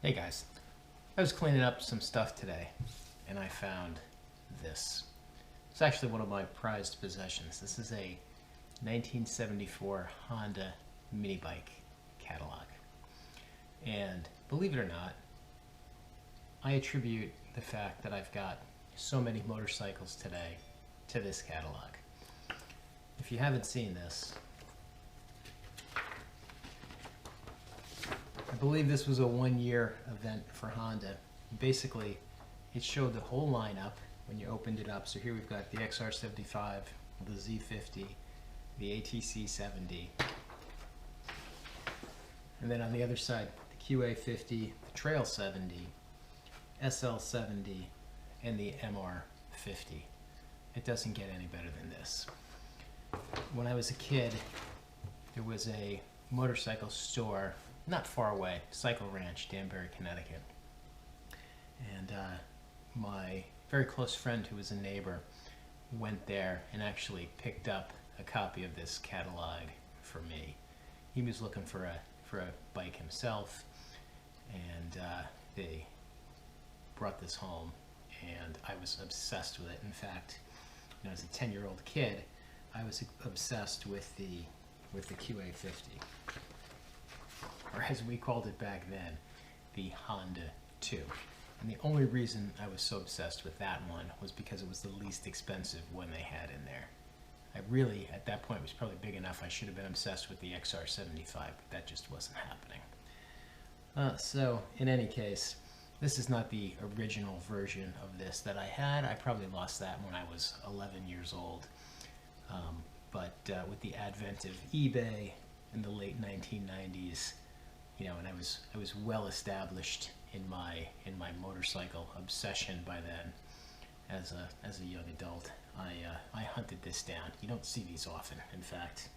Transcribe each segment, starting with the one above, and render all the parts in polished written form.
Hey guys, I was cleaning up some stuff today and I found this. It's actually one of my prized possessions. This is a 1974 Honda mini bike catalog. And believe it or not, I attribute the fact that I've got so many motorcycles today to this catalog. If you haven't seen this, I believe this was a one-year event for Honda. Basically, it showed the whole lineup when you opened it up. So here we've got the XR75, the Z50, the ATC 70, and then on the other side, the QA50, the Trail 70, SL 70, and the MR50. It doesn't get any better than this. When I was a kid, there was a motorcycle store not far away, Cycle Ranch, Danbury, Connecticut. And my very close friend who was a neighbor went there and actually picked up a copy of this catalog for me. He was looking for a bike himself, and they brought this home, and I was obsessed with it. In fact, as a 10-year-old kid, I was obsessed with the QA50. Or as we called it back then, the Honda 2. And the only reason I was so obsessed with that one was because it was the least expensive one they had in there. I really, at that point, was probably big enough I should have been obsessed with the XR75, but that just wasn't happening. So, in any case, this is not the original version of this that I had. I probably lost that when I was 11 years old. But with the advent of eBay in the late 1990s, and I was well established in my motorcycle obsession by then. As a young adult, I hunted this down. You don't see these often. In fact,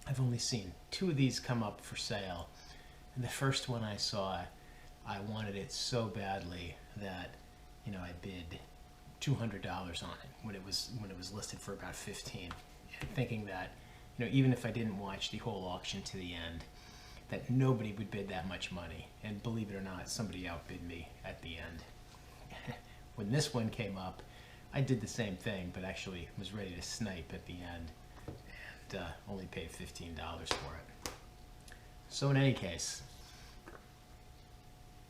I've only seen 2 of these come up for sale, and the first one I saw, I wanted it so badly that I bid $200 on it when it was listed for about $15, thinking that even if I didn't watch the whole auction to the end, that nobody would bid that much money. And believe it or not, somebody outbid me at the end. When this one came up, I did the same thing, but actually was ready to snipe at the end, and only paid $15 for it. So in any case,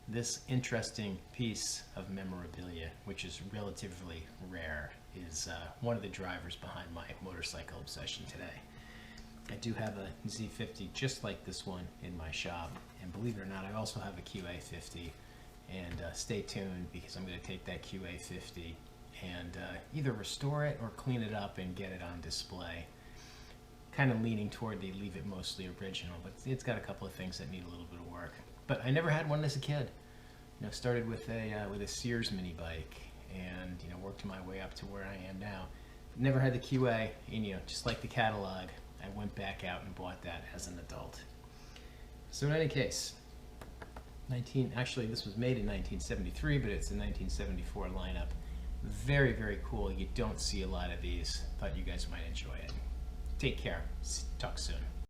this interesting piece of memorabilia, which is relatively rare, is one of the drivers behind my motorcycle obsession today. I do have a Z50 just like this one in my shop, and believe it or not, I also have a QA50, and stay tuned because I'm going to take that QA50 and either restore it or clean it up and get it on display. Kind of leaning toward the leave it mostly original, but it's got a couple of things that need a little bit of work. But I never had one as a kid. Started with a Sears mini bike, and worked my way up to where I am now. Never had the QA, and just like the catalog, I went back out and bought that as an adult. So in any case, actually this was made in 1973, but it's a 1974 lineup. Very, very cool. You don't see a lot of these. Thought you guys might enjoy it. Take care. Talk soon.